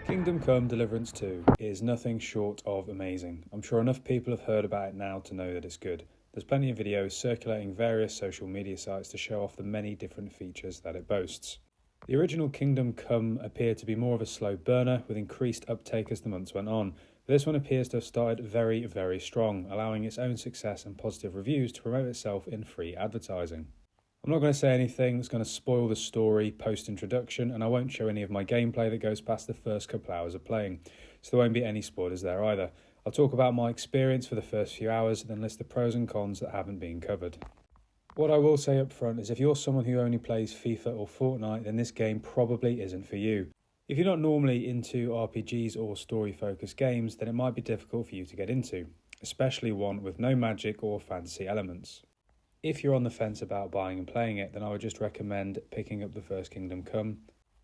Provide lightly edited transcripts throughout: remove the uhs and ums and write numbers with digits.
Kingdom Come Deliverance 2 is nothing short of amazing. I'm sure enough people have heard about it now to know that it's good. There's plenty of videos circulating various social media sites to show off the many different features that it boasts. The original Kingdom Come appeared to be more of a slow burner with increased uptake as the months went on. But this one appears to have started very, very strong, allowing its own success and positive reviews to promote itself in free advertising. I'm not going to say anything that's going to spoil the story post-introduction, and I won't show any of my gameplay that goes past the first couple hours of playing, so there won't be any spoilers there either. I'll talk about my experience for the first few hours, then list the pros and cons that haven't been covered. What I will say up front is if you're someone who only plays FIFA or Fortnite, then this game probably isn't for you. If you're not normally into RPGs or story-focused games, then it might be difficult for you to get into, especially one with no magic or fantasy elements. If you're on the fence about buying and playing it, then I would just recommend picking up the first Kingdom Come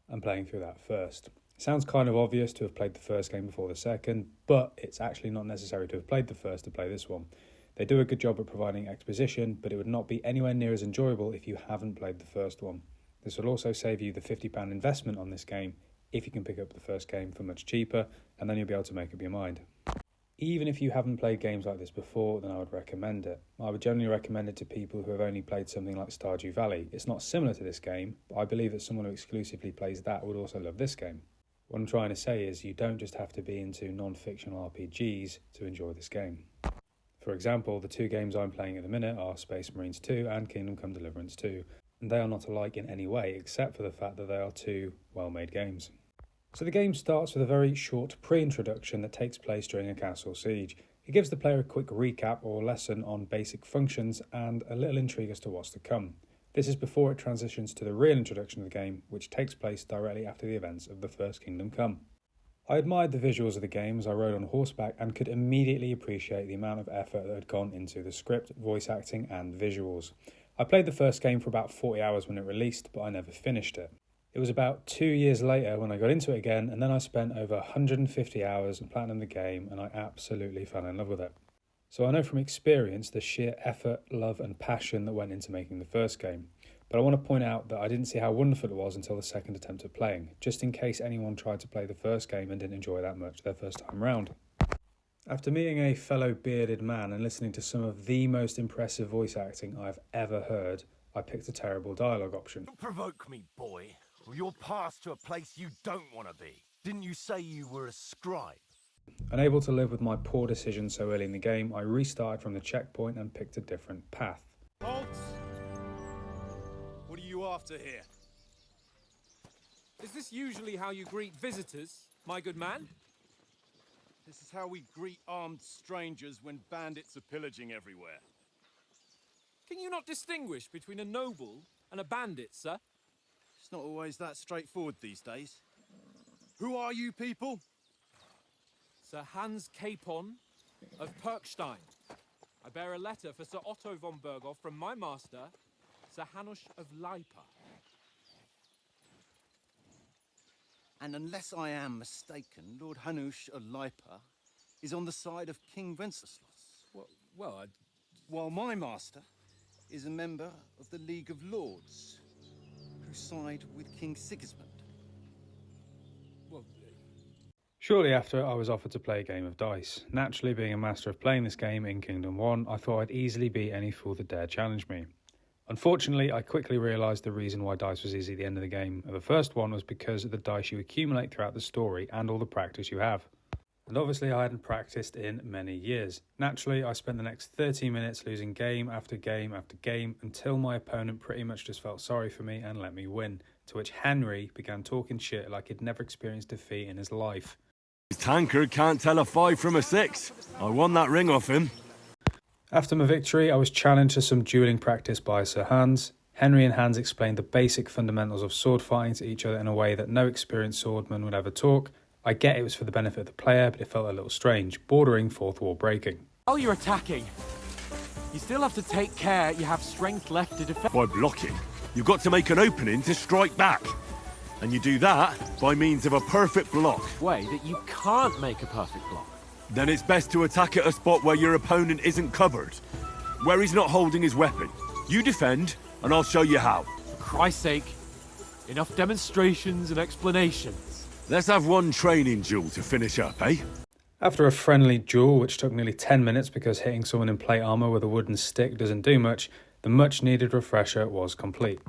and playing through that first. It sounds kind of obvious to have played the first game before the second, but it's actually not necessary to have played the first to play this one. They do a good job at providing exposition, but it would not be anywhere near as enjoyable if you haven't played the first one. This will also save you the £50 investment on this game if you can pick up the first game for much cheaper, and then you'll be able to make up your mind. Even if you haven't played games like this before, then I would recommend it. I would generally recommend it to people who have only played something like Stardew Valley. It's not similar to this game, but I believe that someone who exclusively plays that would also love this game. What I'm trying to say is you don't just have to be into non-fictional RPGs to enjoy this game. For example, the two games I'm playing at the minute are Space Marines 2 and Kingdom Come Deliverance 2, and they are not alike in any way except for the fact that they are two well-made games. So the game starts with a very short pre-introduction that takes place during a castle siege. It gives the player a quick recap or lesson on basic functions and a little intrigue as to what's to come. This is before it transitions to the real introduction of the game, which takes place directly after the events of the first Kingdom Come. I admired the visuals of the game as I rode on horseback and could immediately appreciate the amount of effort that had gone into the script, voice acting and visuals. I played the first game for about 40 hours when it released, but I never finished it. It was about 2 years later when I got into it again, and then I spent over 150 hours and platinumed the game, and I absolutely fell in love with it. So I know from experience the sheer effort, love and passion that went into making the first game. But I want to point out that I didn't see how wonderful it was until the second attempt at playing, just in case anyone tried to play the first game and didn't enjoy that much their first time round. After meeting a fellow bearded man and listening to some of the most impressive voice acting I've ever heard, I picked a terrible dialogue option. Don't provoke me, boy. Or you'll pass to a place you don't want to be. Didn't you say you were a scribe? Unable to live with my poor decision so early in the game, I restarted from the checkpoint and picked a different path. Halt! What are you after here? Is this usually how you greet visitors, my good man? This is how we greet armed strangers when bandits are pillaging everywhere. Can you not distinguish between a noble and a bandit, sir? It's not always that straightforward these days. Who are you people? Sir Hans Capon of Perkstein. I bear a letter for Sir Otto von Berghoff from my master, Sir Hanush of Leipa. And unless I am mistaken, Lord Hanush of Leipa is on the side of King Wenceslas. Well, While my master is a member of the League of Lords, who side with King Sigismund. Shortly after, I was offered to play a game of dice. Naturally, being a master of playing this game in Kingdom 1, I thought I'd easily beat any fool that dared challenge me. Unfortunately, I quickly realised the reason why dice was easy at the end of the game. The first one was because of the dice you accumulate throughout the story and all the practice you have. And obviously I hadn't practiced in many years. Naturally, I spent the next 30 minutes losing game after game after game until my opponent pretty much just felt sorry for me and let me win, to which Henry began talking shit like he'd never experienced defeat in his life. His tankard can't tell a 5 from a 6. I won that ring off him. After my victory, I was challenged to some dueling practice by Sir Hans. Henry and Hans explained the basic fundamentals of sword fighting to each other in a way that no experienced swordman would ever talk. I get it was for the benefit of the player, but it felt a little strange, bordering fourth wall breaking. while you're attacking, you still have to take care you have strength left to defend. By blocking, you've got to make an opening to strike back. And you do that by means of a perfect block. Way that you can't make a perfect block. Then it's best to attack at a spot where your opponent isn't covered, where he's not holding his weapon. You defend, and I'll show you how. For Christ's sake, enough demonstrations and explanations. Let's have one training duel to finish up, eh? After a friendly duel, which took nearly 10 minutes because hitting someone in plate armour with a wooden stick doesn't do much, the much needed refresher was complete.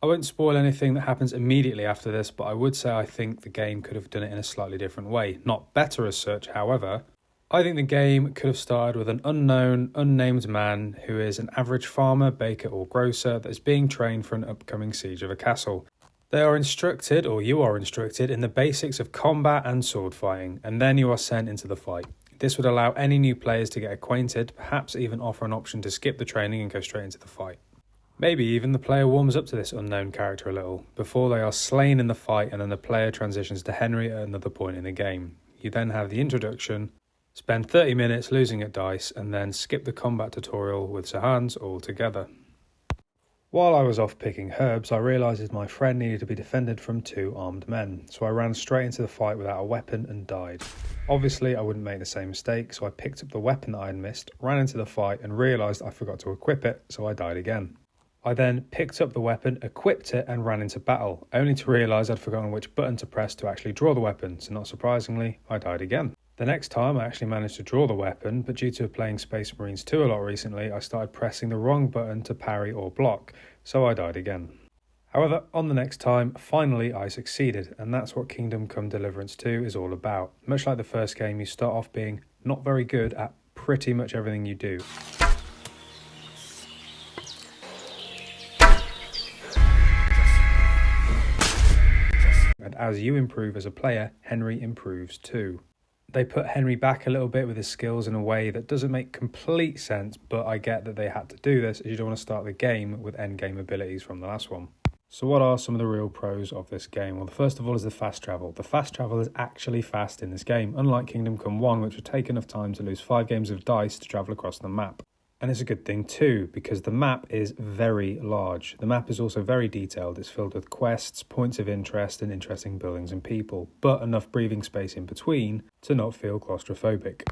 I won't spoil anything that happens immediately after this, but I would say I think the game could have done it in a slightly different way. Not better as such, however. I think the game could have started with an unknown, unnamed man who is an average farmer, baker or grocer that is being trained for an upcoming siege of a castle. They are instructed, or you are instructed, in the basics of combat and sword fighting, and then you are sent into the fight. This would allow any new players to get acquainted, perhaps even offer an option to skip the training and go straight into the fight. Maybe even the player warms up to this unknown character a little, before they are slain in the fight and then the player transitions to Henry at another point in the game. You then have the introduction, spend 30 minutes losing at dice, and then skip the combat tutorial with Sir Hans altogether. While I was off picking herbs, I realised my friend needed to be defended from 2 armed men, so I ran straight into the fight without a weapon and died. Obviously I wouldn't make the same mistake, so I picked up the weapon that I had missed, ran into the fight and realised I forgot to equip it, so I died again. I then picked up the weapon, equipped it and ran into battle, only to realise I'd forgotten which button to press to actually draw the weapon, so not surprisingly, I died again. The next time I actually managed to draw the weapon, but due to playing Space Marines 2 a lot recently, I started pressing the wrong button to parry or block, so I died again. However, on the next time, finally I succeeded, and that's what Kingdom Come Deliverance 2 is all about. Much like the first game, you start off being not very good at pretty much everything you do. And as you improve as a player, Henry improves too. They put Henry back a little bit with his skills in a way that doesn't make complete sense, but I get that they had to do this as you don't want to start the game with endgame abilities from the last one. So what are some of the real pros of this game? Well, the first of all is the fast travel. The fast travel is actually fast in this game, unlike Kingdom Come 1, which would take enough time to lose 5 games of dice to travel across the map. And it's a good thing too, because the map is very large. The map is also very detailed. It's filled with quests, points of interest, and interesting buildings and people, but enough breathing space in between to not feel claustrophobic.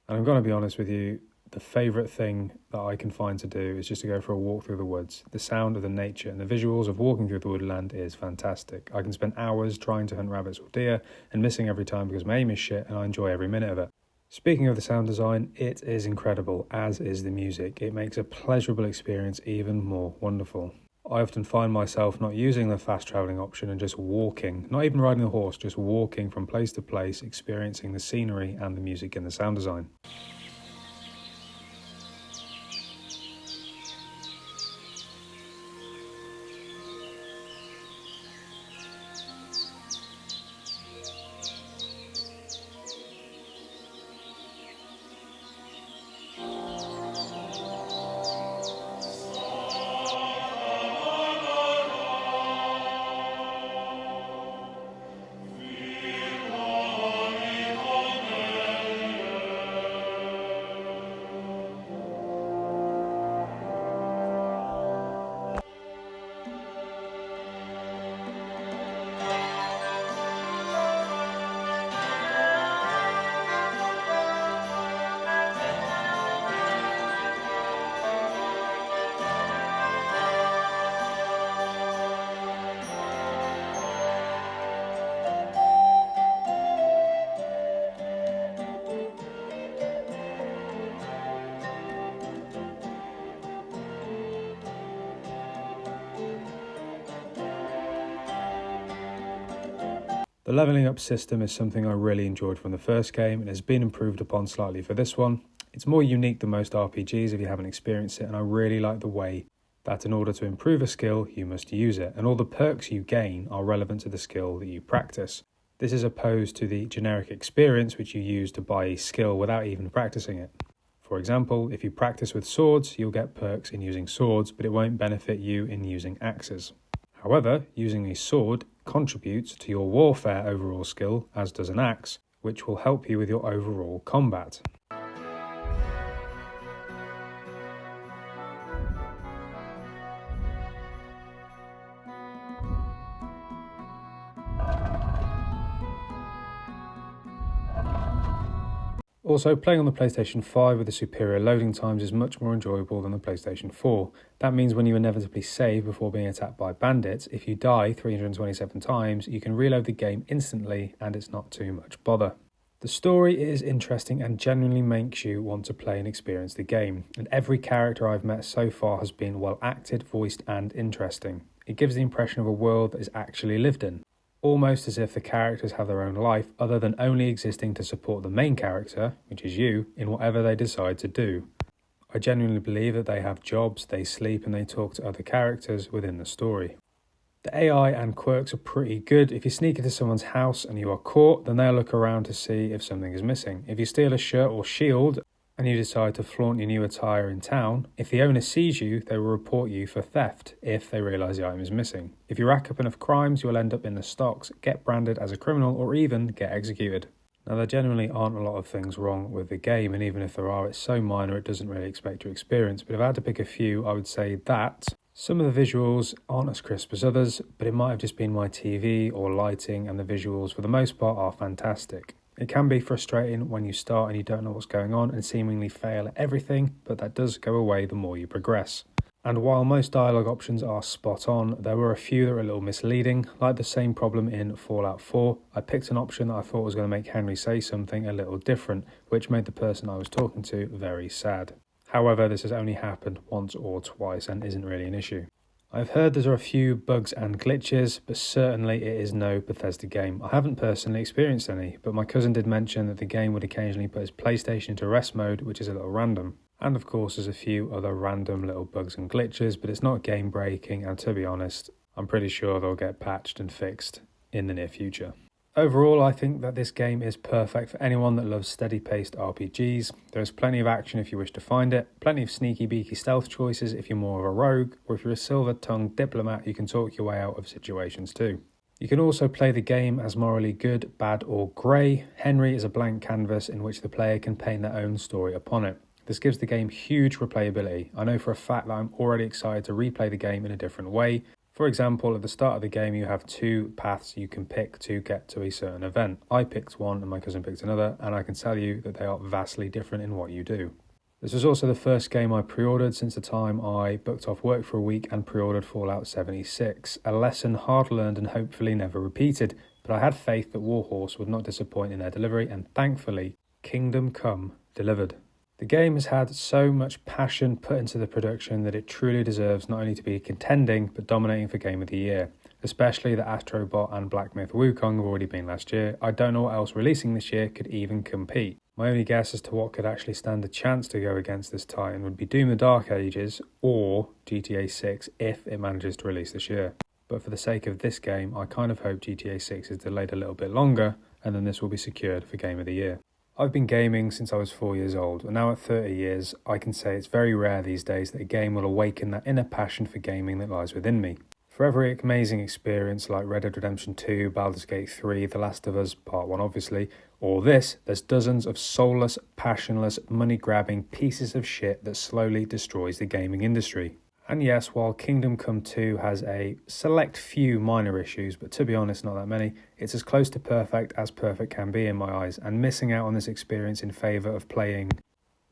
And I'm going to be honest with you, the favourite thing that I can find to do is just to go for a walk through the woods. The sound of the nature and the visuals of walking through the woodland is fantastic. I can spend hours trying to hunt rabbits or deer and missing every time because my aim is shit and I enjoy every minute of it. Speaking of the sound design, it is incredible, as is the music. It makes a pleasurable experience even more wonderful. I often find myself not using the fast travelling option and just walking, not even riding the horse, just walking from place to place, experiencing the scenery and the music and the sound design. The levelling up system is something I really enjoyed from the first game and has been improved upon slightly for this one. It's more unique than most RPGs if you haven't experienced it, and I really like the way that in order to improve a skill, you must use it, and all the perks you gain are relevant to the skill that you practice. This is opposed to the generic experience which you use to buy a skill without even practicing it. For example, if you practice with swords, you'll get perks in using swords, but it won't benefit you in using axes. However, using a sword contributes to your warfare overall skill, as does an axe, which will help you with your overall combat. Also, playing on the PlayStation 5 with the superior loading times is much more enjoyable than the PlayStation 4. That means when you inevitably save before being attacked by bandits, if you die 327 times, you can reload the game instantly and it's not too much bother. The story is interesting and genuinely makes you want to play and experience the game, and every character I've met so far has been well acted, voiced and interesting. It gives the impression of a world that is actually lived in, almost as if the characters have their own life other than only existing to support the main character, which is you, in whatever they decide to do. I genuinely believe that they have jobs, they sleep and they talk to other characters within the story. The AI and quirks are pretty good. If you sneak into someone's house and you are caught, then they'll look around to see if something is missing. If you steal a shirt or shield and you decide to flaunt your new attire in town, if the owner sees you, they will report you for theft if they realise the item is missing. If you rack up enough crimes, you'll end up in the stocks, get branded as a criminal or even get executed. Now, there generally aren't a lot of things wrong with the game, and even if there are, it's so minor it doesn't really expect your experience. But if I had to pick a few, I would say that some of the visuals aren't as crisp as others, but it might have just been my TV or lighting, and the visuals for the most part are fantastic. It can be frustrating when you start and you don't know what's going on and seemingly fail at everything, but that does go away the more you progress. And while most dialogue options are spot on, there were a few that were a little misleading, like the same problem in Fallout 4. I picked an option that I thought was going to make Henry say something a little different, which made the person I was talking to very sad. However, this has only happened once or twice and isn't really an issue. I've heard there are a few bugs and glitches, but certainly it is no Bethesda game. I haven't personally experienced any, but my cousin did mention that the game would occasionally put his PlayStation into rest mode, which is a little random. And of course there's a few other random little bugs and glitches, but it's not game breaking, and to be honest, I'm pretty sure they'll get patched and fixed in the near future. Overall, I think that this game is perfect for anyone that loves steady-paced RPGs. There is plenty of action if you wish to find it, plenty of sneaky-beaky stealth choices if you're more of a rogue, or if you're a silver-tongued diplomat, you can talk your way out of situations too. You can also play the game as morally good, bad or grey. Henry is a blank canvas in which the player can paint their own story upon it. This gives the game huge replayability. I know for a fact that I'm already excited to replay the game in a different way. For example, at the start of the game you have two paths you can pick to get to a certain event. I picked one and my cousin picked another, and I can tell you that they are vastly different in what you do. This was also the first game I pre-ordered since the time I booked off work for a week and pre-ordered Fallout 76. A lesson hard learned and hopefully never repeated, but I had faith that Warhorse would not disappoint in their delivery, and thankfully, Kingdom Come delivered. The game has had so much passion put into the production that it truly deserves not only to be contending, but dominating for Game of the Year. Especially that Astrobot and Black Myth Wukong have already been last year. I don't know what else releasing this year could even compete. My only guess as to what could actually stand a chance to go against this titan would be Doom the Dark Ages or GTA 6 if it manages to release this year. But for the sake of this game, I kind of hope GTA 6 is delayed a little bit longer, and then this will be secured for Game of the Year. I've been gaming since I was 4 years old, and now at 30 years, I can say it's very rare these days that a game will awaken that inner passion for gaming that lies within me. For every amazing experience like Red Dead Redemption 2, Baldur's Gate 3, The Last of Us Part 1 obviously, or this, there's dozens of soulless, passionless, money-grabbing pieces of shit that slowly destroys the gaming industry. And yes, while Kingdom Come 2 has a select few minor issues, but to be honest, not that many, it's as close to perfect as perfect can be in my eyes, and missing out on this experience in favour of playing,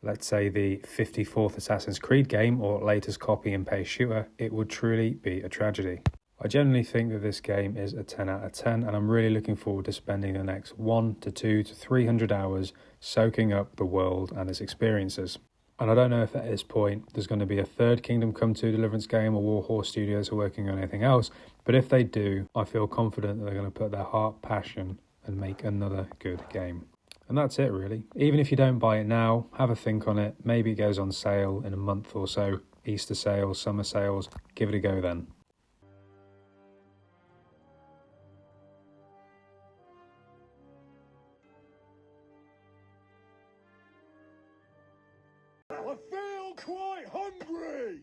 let's say, the 54th Assassin's Creed game or latest copy and paste shooter, it would truly be a tragedy. I genuinely think that this game is a 10 out of 10, and I'm really looking forward to spending the next 1 to 2 to 300 hours soaking up the world and its experiences. And I don't know if at this point there's going to be a third Kingdom Come 2 Deliverance game or Warhorse Studios are working on anything else, but if they do, I feel confident that they're going to put their heart, passion and make another good game. And that's it really. Even if you don't buy it now, have a think on it. Maybe it goes on sale in a month or so. Easter sales, summer sales, give it a go then. I feel quite hungry!